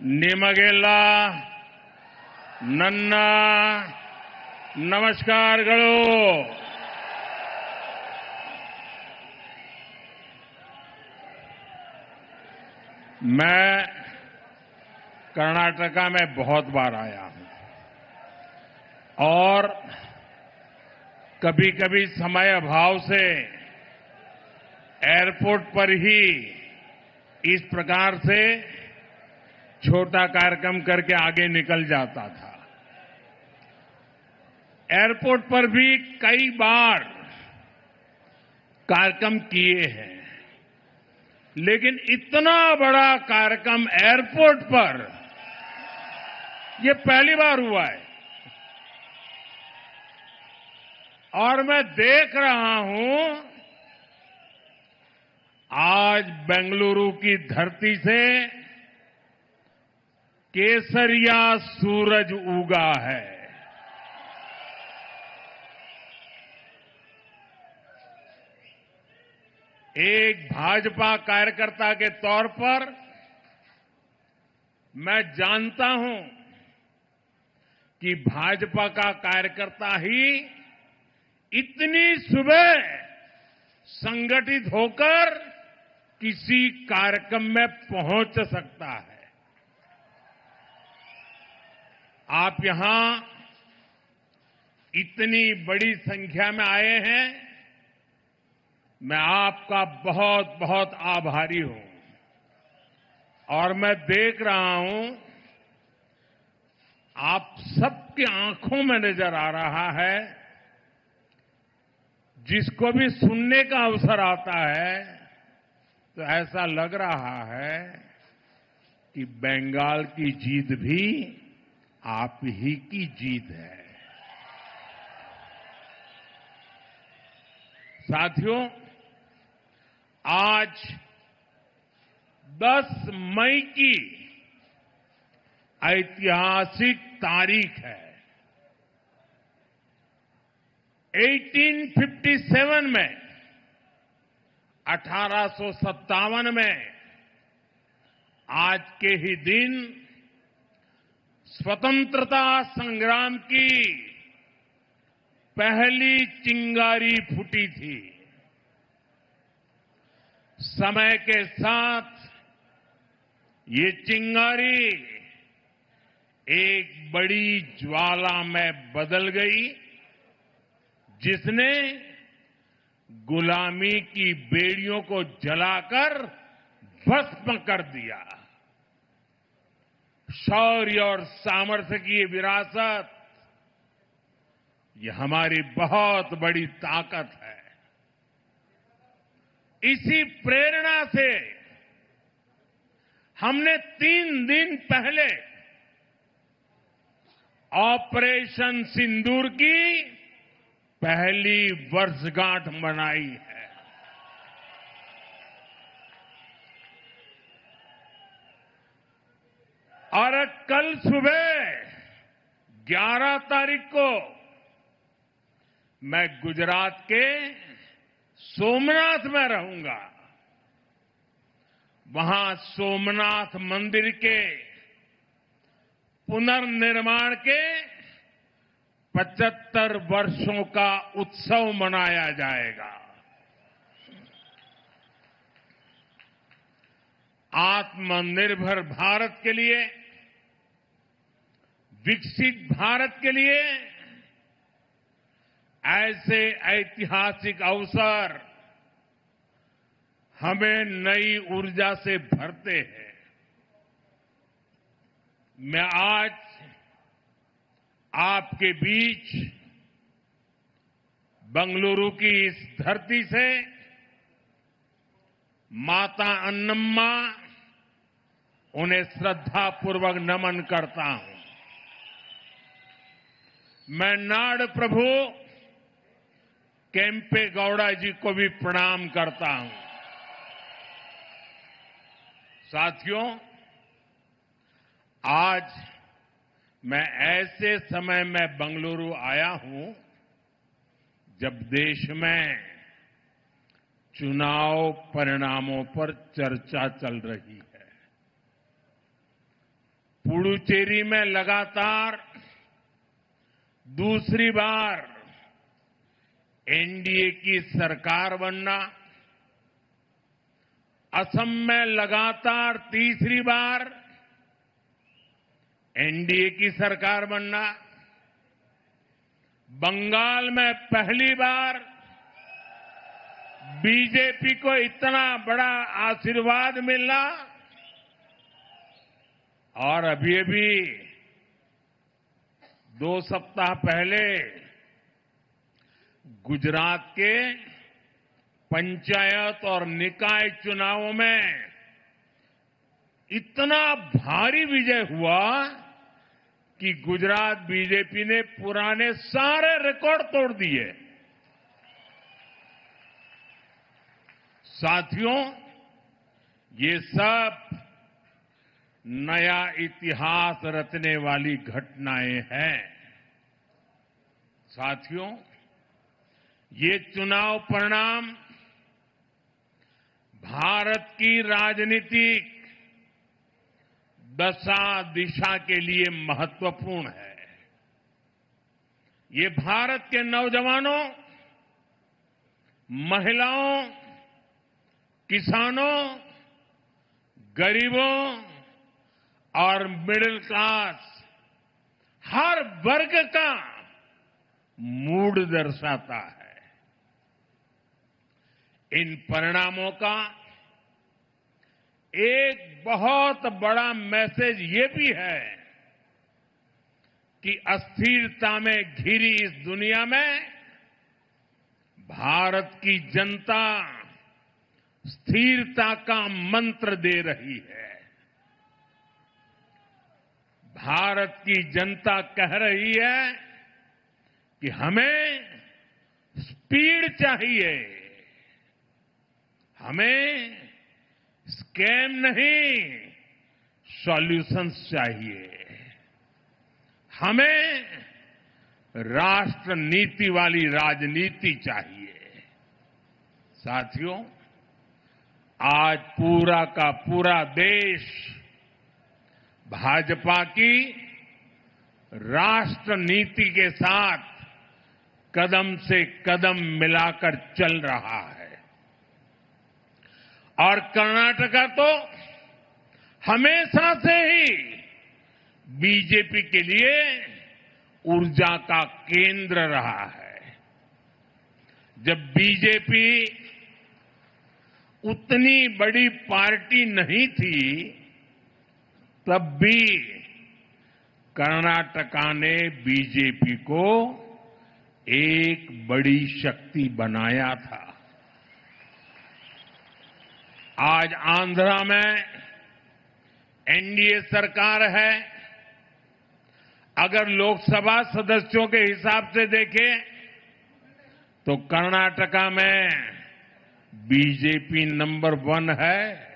ನಿಮಗೆಲ್ಲ ನನ್ನ ನಮಸ್ಕಾರಗಳು. मैं कर्नाटका में बहुत बार आया हूं और कभी-कभी समय अभाव से एयरपोर्ट पर ही इस प्रकार से छोटा कार्यक्रम करके आगे निकल जाता था. एयरपोर्ट पर भी कई बार कार्यक्रम किए हैं, लेकिन इतना बड़ा कार्यक्रम एयरपोर्ट पर ये पहली बार हुआ है. और मैं देख रहा हूं आज बेंगलुरु की धरती से केसरिया सूरज उगा है. एक भाजपा कार्यकर्ता के तौर पर मैं जानता हूं कि भाजपा का कार्यकर्ता ही इतनी सुबह संगठित होकर किसी कार्यक्रम में पहुंच सकता है. आप यहां इतनी बड़ी संख्या में आए हैं, मैं आपका बहुत बहुत आभारी हूं. और मैं देख रहा हूं आप सबकी आंखों में नजर आ रहा है, जिसको भी सुनने का अवसर आता है तो ऐसा लग रहा है कि बंगाल की जीत भी आप ही की जीत है. साथियों, आज 10 मई की ऐतिहासिक तारीख है. 1857 में 1857 में आज के ही दिन स्वतंत्रता संग्राम की पहली चिंगारी फूटी थी. समय के साथ ये चिंगारी एक बड़ी ज्वाला में बदल गई, जिसने गुलामी की बेड़ियों को जलाकर भस्म कर दिया. शौर्य और सामर्थ्य की ये विरासत, ये हमारी बहुत बड़ी ताकत है. इसी प्रेरणा से हमने 3 दिन पहले ऑपरेशन सिंदूर की पहली वर्षगांठ मनाई है. और कल सुबह 11 तारीख को मैं गुजरात के सोमनाथ में रहूंगा. वहां सोमनाथ मंदिर के पुनर्निर्माण के 75 वर्षों का उत्सव मनाया जाएगा. आत्मनिर्भर भारत के लिए, विकसित भारत के लिए ऐसे ऐतिहासिक अवसर हमें नई ऊर्जा से भरते हैं. मैं आज आपके बीच बेंगलुरु की इस धरती से माता अन्नम्मा, उन्हें श्रद्धापूर्वक नमन करता हूं. मैं नाड़ प्रभु केम्पे गौड़ा जी को भी प्रणाम करता हूं. साथियों, आज मैं ऐसे समय में बेंगलुरु आया हूं जब देश में चुनाव परिणामों पर चर्चा चल रही है. पुडुचेरी में लगातार दूसरी बार एनडीए की सरकार बनना, असम में लगातार तीसरी बार एनडीए की सरकार बनना, बंगाल में पहली बार बीजेपी को इतना बड़ा आशीर्वाद मिलना और अभी 2 सप्ताह पहले गुजरात के पंचायत और निकाय चुनावों में इतना भारी विजय हुआ कि गुजरात बीजेपी ने पुराने सारे रिकॉर्ड तोड़ दिए। साथियों, ये सब नया इतिहास रचने वाली घटनाएं हैं। साथियों, ये चुनाव परिणाम भारत की राजनीतिक दशा दिशा के लिए महत्वपूर्ण है। ये भारत के नौजवानों, महिलाओं, किसानों, गरीबों और मिडिल क्लास हर वर्ग का मूड दर्शाता है। इन परिणामों का एक बहुत बड़ा मैसेज ये भी है कि अस्थिरता में घिरी इस दुनिया में भारत की जनता स्थिरता का मंत्र दे रही है। भारत की जनता कह रही है कि हमें स्पीड चाहिए, हमें स्कैम नहीं, सॉल्यूशंस चाहिए, हमें राष्ट्र नीति वाली राजनीति चाहिए। साथियों, आज पूरा का पूरा देश भाजपा की राष्ट्र नीति के साथ कदम से कदम मिलाकर चल रहा है और कर्नाटका तो हमेशा से ही बीजेपी के लिए ऊर्जा का केंद्र रहा है। जब बीजेपी उतनी बड़ी पार्टी नहीं थी, तब भी कर्नाटका ने बीजेपी को एक बड़ी शक्ति बनाया था। आज आंध्रा में एनडीए सरकार है। अगर लोकसभा सदस्यों के हिसाब से देखें तो कर्नाटका में बीजेपी नंबर 1 है।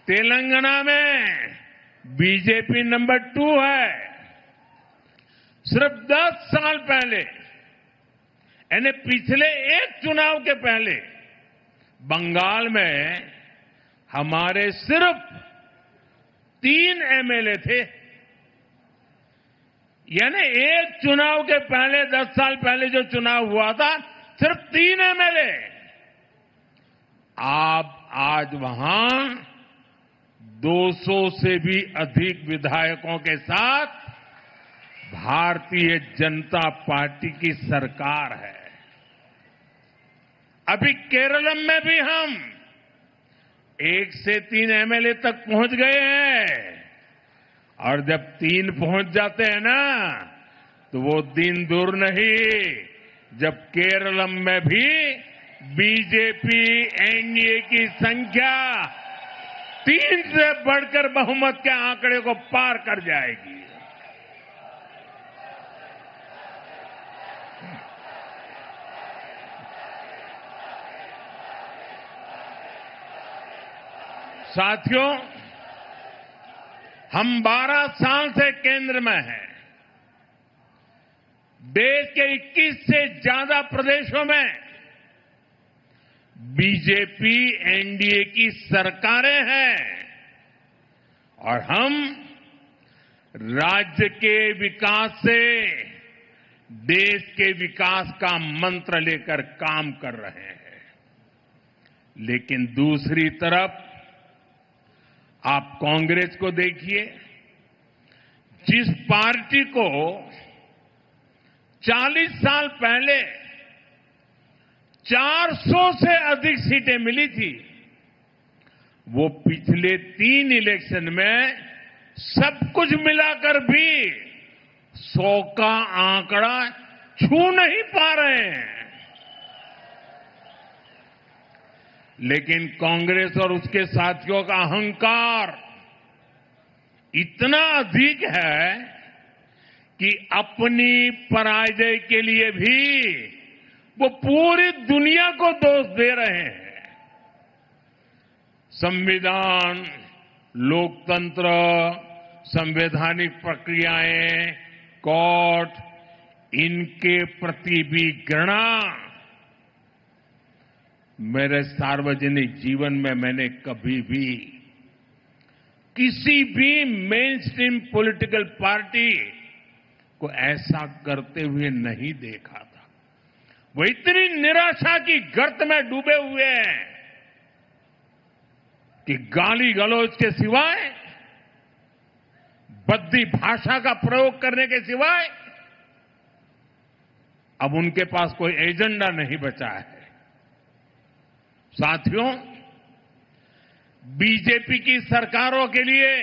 तेलंगाना में बीजेपी नंबर 2 है। सिर्फ 10 साल पहले, यानी पिछले एक चुनाव के पहले, बंगाल में हमारे सिर्फ 3 एमएलए थे। यानी एक चुनाव के पहले 10 साल पहले जो चुनाव हुआ था, सिर्फ 3 एमएलए। आज वहां 200 से भी अधिक विधायकों के साथ भारतीय जनता पार्टी की सरकार है। अभी केरलम में भी हम 1 से 3 एमएलए तक पहुंच गए हैं और जब 3 पहुंच जाते हैं ना, तो वो दिन दूर नहीं जब केरलम में भी बीजेपी एनडीए की संख्या 3 से बढ़कर बहुमत के आंकड़े को पार कर जाएगी। साथियों, हम 12 साल से केंद्र में हैं। देश के 21 से ज्यादा प्रदेशों में बीजेपी एनडीए की सरकारें हैं। और हम राज्य के विकास से देश के विकास का मंत्र लेकर काम कर रहे हैं। लेकिन दूसरी तरफ आप कांग्रेस को देखिए, जिस पार्टी को 40 साल पहले 400 से अधिक सीटें मिली थी, वो पिछले 3 इलेक्शन में सब कुछ मिलाकर भी 100 का आंकड़ा छू नहीं पा रहे हैं। लेकिन कांग्रेस और उसके साथियों का अहंकार इतना अधिक है कि अपनी पराजय के लिए भी वो पूरी दुनिया को दोष दे रहे हैं। संविधान, लोकतंत्र, संवैधानिक प्रक्रियाएं, कोर्ट, इनके प्रति भी घृणा मेरे सार्वजनिक जीवन में मैंने कभी भी किसी भी मेन स्ट्रीम पॉलिटिकल पार्टी को ऐसा करते हुए नहीं देखा था। वो इतनी निराशा की गर्त में डूबे हुए हैं कि गाली गलौज के सिवाय, बद्दी भाषा का प्रयोग करने के सिवाय अब उनके पास कोई एजेंडा नहीं बचा है। साथियों, बीजेपी की सरकारों के लिए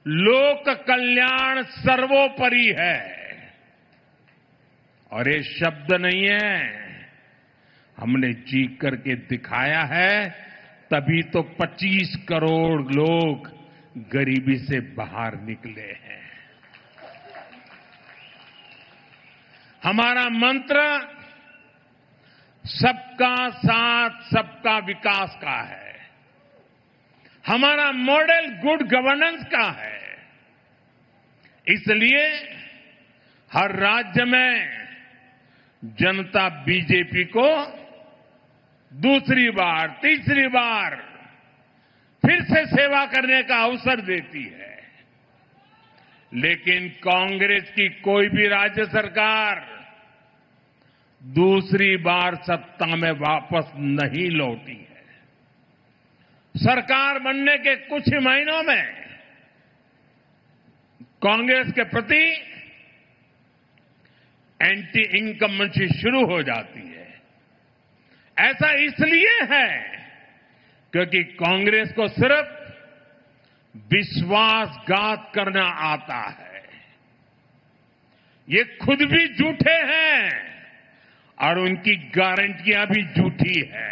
लोक कल्याण सर्वोपरि है और ये शब्द नहीं है, हमने जी करके दिखाया है, तभी तो 25 करोड़ लोग गरीबी से बाहर निकले हैं। हमारा मंत्र सबका साथ सबका विकास का है। हमारा मॉडल गुड गवर्नेंस का है। इसलिए हर राज्य में जनता बीजेपी को दूसरी बार, तीसरी बार फिर से सेवा करने का अवसर देती है। लेकिन कांग्रेस की कोई भी राज्य सरकार दूसरी बार सत्ता में वापस नहीं लौटी है। सरकार बनने के कुछ ही महीनों में कांग्रेस के प्रति एंटी इनकम्बेंसी शुरू हो जाती है। ऐसा इसलिए है क्योंकि कांग्रेस को सिर्फ विश्वासघात करना आता है। ये खुद भी झूठे हैं और उनकी गारंटियां भी झूठी है।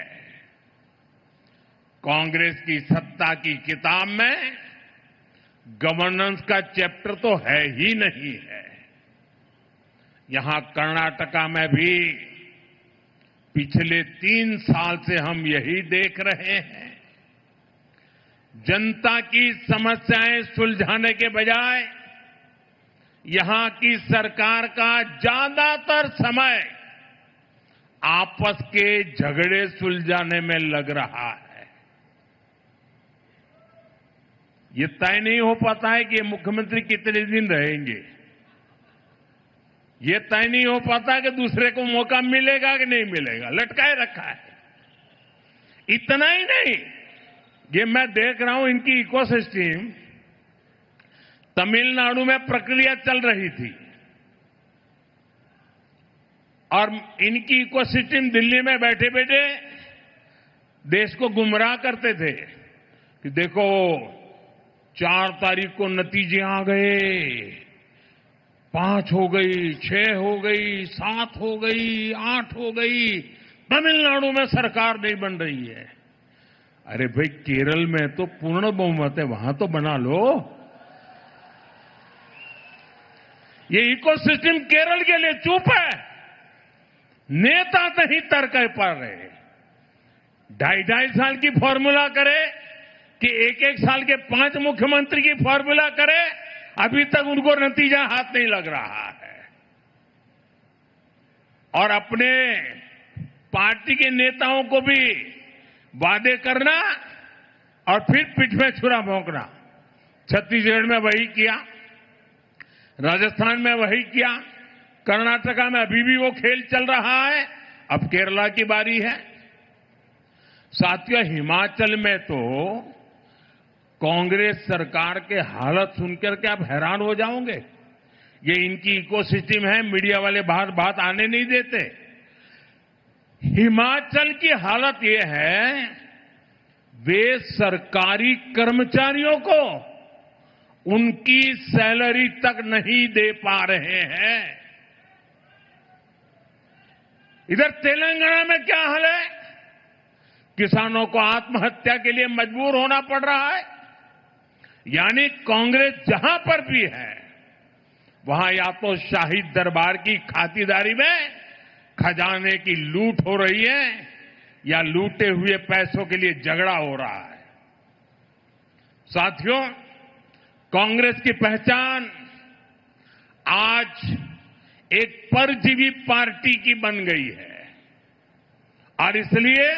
कांग्रेस की सत्ता की किताब में गवर्नेंस का चैप्टर तो है ही नहीं है। यहां कर्नाटका में भी पिछले 3 साल से हम यही देख रहे हैं। जनता की समस्याएं सुलझाने के बजाय यहां की सरकार का ज्यादातर समय आपस के झगड़े सुलझाने में लग रहा है। ये तय नहीं हो पाता है कि ये मुख्यमंत्री कितने दिन रहेंगे। ये तय नहीं हो पाता कि दूसरे को मौका मिलेगा कि नहीं मिलेगा, लटकाए रखा है। इतना ही नहीं, ये मैं देख रहा हूं इनकी इकोसिस्टम तमिलनाडु में प्रक्रिया चल रही थी और इनकी इकोसिस्टम दिल्ली में बैठे बैठे देश को गुमराह करते थे कि देखो 4 तारीख को नतीजे आ गए, 5 हो गई, 6 हो गई, 7 हो गई, 8 हो गई, तमिलनाडु में सरकार नहीं बन रही है। अरे भाई, केरल में तो पूर्ण बहुमत है, वहां तो बना लो। ये इकोसिस्टम केरल के लिए चुप है, नेता नहीं तर्क पा रहे। 2.5 साल की फॉर्मूला करे कि 1-1 साल के 5 मुख्यमंत्री की फॉर्मूला करे, अभी तक उनको नतीजा हाथ नहीं लग रहा है। और अपने पार्टी के नेताओं को भी वादे करना और फिर पीठ में छुरा भोंकना, छत्तीसगढ़ में वही किया, राजस्थान में वही किया, कर्नाटका में अभी भी वो खेल चल रहा है। अब केरला की बारी है। साथियों, हिमाचल में तो कांग्रेस सरकार के हालत सुनकर के आप हैरान हो जाओगे। ये इनकी इकोसिस्टम है, मीडिया वाले बाहर बात आने नहीं देते। हिमाचल की हालत ये है, वे सरकारी कर्मचारियों को उनकी सैलरी तक नहीं दे पा रहे हैं। इधर तेलंगाना में क्या हाल है? किसानों को आत्महत्या के लिए मजबूर होना पड़ रहा है। यानी कांग्रेस जहां पर भी है, वहां या तो शाही दरबार की खातिरदारी में खजाने की लूट हो रही है या लूटे हुए पैसों के लिए झगड़ा हो रहा है। साथियों, कांग्रेस की पहचान आज एक परजीवी पार्टी की बन गई है और इसलिए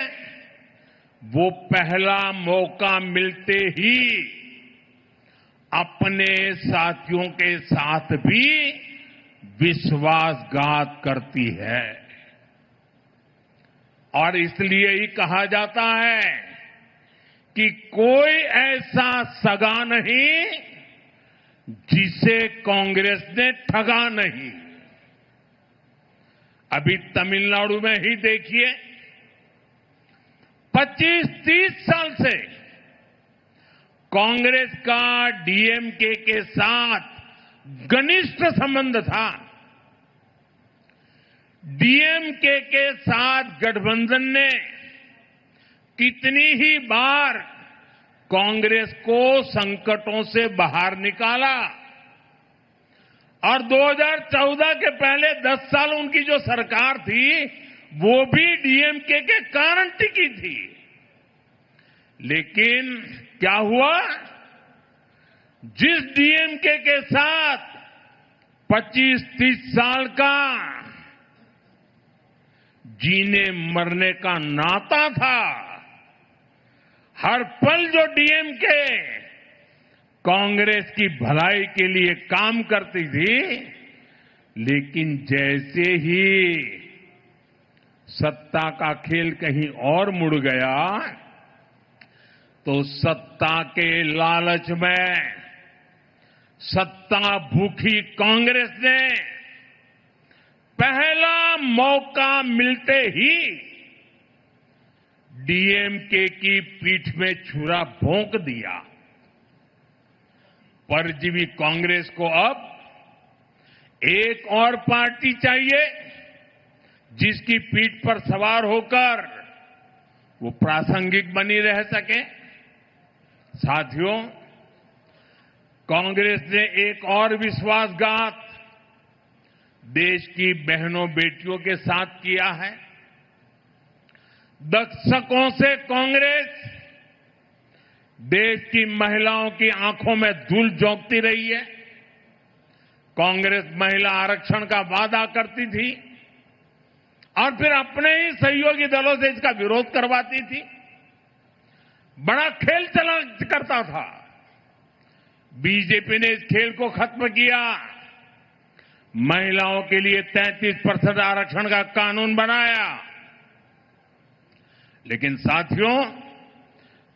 वो पहला मौका मिलते ही अपने साथियों के साथ भी विश्वासघात करती है। और इसलिए ही कहा जाता है कि कोई ऐसा सगा नहीं जिसे कांग्रेस ने ठगा नहीं। अभी तमिलनाडु में ही देखिए, 25-30 साल से कांग्रेस का डीएमके के साथ घनिष्ठ संबंध था। डीएमके के साथ गठबंधन ने कितनी ही बार कांग्रेस को संकटों से बाहर निकाला और 2014 के पहले 10 साल उनकी जो सरकार थी, वो भी डीएमके के कारण टिकी थी। लेकिन क्या हुआ? जिस डीएमके के साथ 25-30 साल का जीने मरने का नाता था, हर पल जो डीएमके कांग्रेस की भलाई के लिए काम करती थी, लेकिन जैसे ही सत्ता का खेल कहीं और मुड़ गया, तो सत्ता के लालच में सत्ता भूखी कांग्रेस ने पहला मौका मिलते ही डीएमके की पीठ में छुरा भोंक दिया। परजीवी कांग्रेस को अब एक और पार्टी चाहिए जिसकी पीठ पर सवार होकर वो प्रासंगिक बनी रह सके। साथियों, कांग्रेस ने एक और विश्वासघात देश की बहनों बेटियों के साथ किया है। दशकों से कांग्रेस देश की महिलाओं की आंखों में धूल झोंकती रही है। कांग्रेस महिला आरक्षण का वादा करती थी और फिर अपने ही सहयोगी दलों से इसका विरोध करवाती थी। बड़ा खेल चला करता था। बीजेपी ने इस खेल को खत्म किया। महिलाओं के लिए 33% आरक्षण का कानून बनाया। लेकिन साथियों,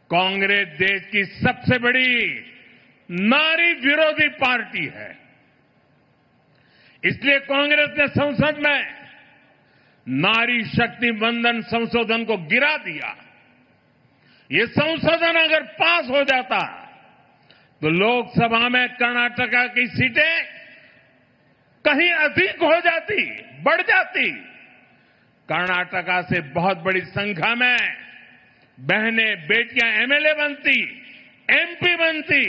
कांग्रेस देश की सबसे बड़ी नारी विरोधी पार्टी है। इसलिए कांग्रेस ने संसद में नारी शक्ति वंदन संशोधन को गिरा दिया। ये संशोधन अगर पास हो जाता तो लोकसभा में कर्नाटका की सीटें कहीं अधिक हो जाती, बढ़ जाती। कर्नाटका से बहुत बड़ी संख्या में बहनें बेटियां एमएलए बनती, एमपी बनती,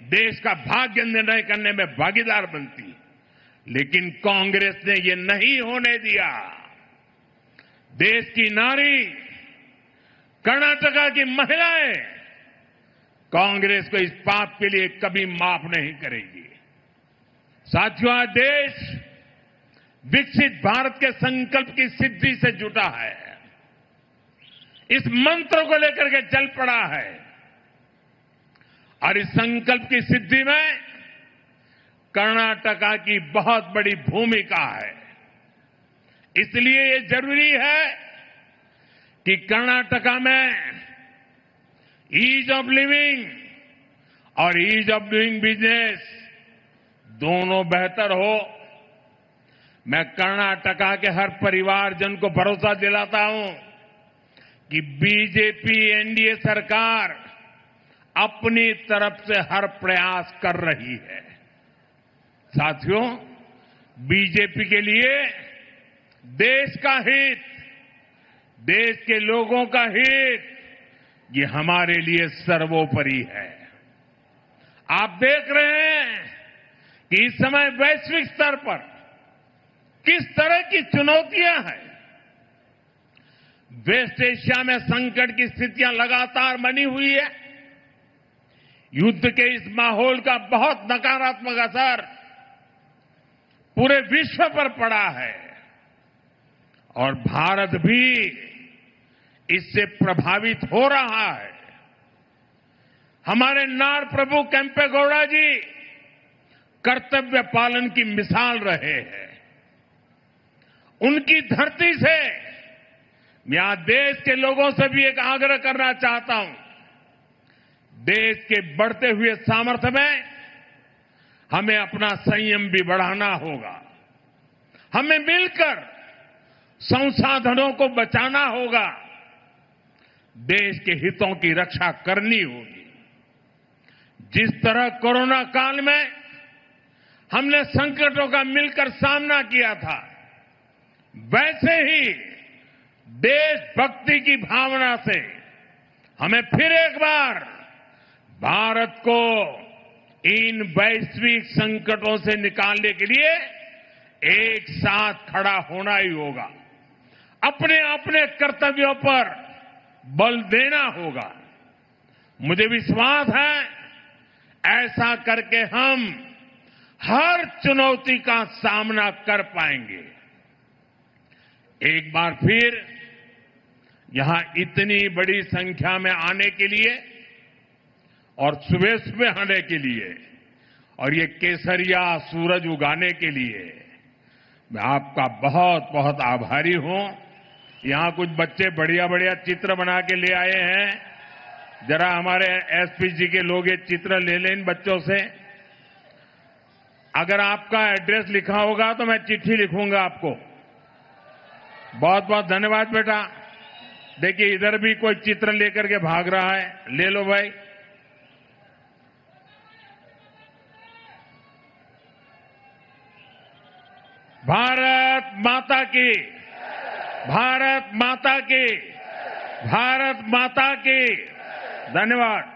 देश का भाग्य निर्णय करने में भागीदार बनती। लेकिन कांग्रेस ने ये नहीं होने दिया। देश की नारी, कर्नाटका की महिलाएं कांग्रेस को इस पाप के लिए कभी माफ नहीं करेगी। साथियों, आज देश विकसित भारत के संकल्प की सिद्धि से जुटा है। इस मंत्र को लेकर के चल पड़ा है और इस संकल्प की सिद्धि में कर्नाटका की बहुत बड़ी भूमिका है। इसलिए ये जरूरी है कि कर्नाटका में ईज ऑफ लिविंग और ईज ऑफ डूइंग बिजनेस दोनों बेहतर हो। मैं कर्नाटका के हर परिवारजन को भरोसा दिलाता हूं कि बीजेपी एनडीए सरकार अपनी तरफ से हर प्रयास कर रही है। साथियों, बीजेपी के लिए देश का हित, देश के लोगों का हित, ये हमारे लिए सर्वोपरि है। आप देख रहे हैं कि इस समय वैश्विक स्तर पर किस तरह की चुनौतियां हैं। वेस्ट एशिया में संकट की स्थितियां लगातार बनी हुई है। युद्ध के इस माहौल का बहुत नकारात्मक असर पूरे विश्व पर पड़ा है और भारत भी इससे प्रभावित हो रहा है। हमारे नार प्रभु केम्पेगौड़ा जी कर्तव्य पालन की मिसाल रहे हैं। उनकी धरती से मैं आज देश के लोगों से भी एक आग्रह करना चाहता हूं। देश के बढ़ते हुए सामर्थ्य में हमें अपना संयम भी बढ़ाना होगा। हमें मिलकर संसाधनों को बचाना होगा। देश के हितों की रक्षा करनी होगी। जिस तरह कोरोना काल में हमने संकटों का मिलकर सामना किया था, वैसे ही देशभक्ति की भावना से हमें फिर एक बार भारत को इन वैश्विक संकटों से निकालने के लिए एक साथ खड़ा होना ही होगा। अपने अपने कर्तव्यों पर बल देना होगा। मुझे विश्वास है ऐसा करके हम हर चुनौती का सामना कर पाएंगे। एक बार फिर यहां इतनी बड़ी संख्या में आने के लिए और सुबह सुबह आने के लिए और ये केसरिया सूरज उगाने के लिए मैं आपका बहुत बहुत आभारी हूं। यहां कुछ बच्चे बढ़िया बढ़िया चित्र बना के ले आए हैं। जरा हमारे एसपी जी के लोग ये चित्र ले लें इन बच्चों से। अगर आपका एड्रेस लिखा होगा तो मैं चिट्ठी लिखूंगा आपको। बहुत बहुत धन्यवाद बेटा। देखिए इधर भी कोई चित्र लेकर के भाग रहा है, ले लो भाई। भारत माता की, भारत माता की, भारत माता की। धन्यवाद।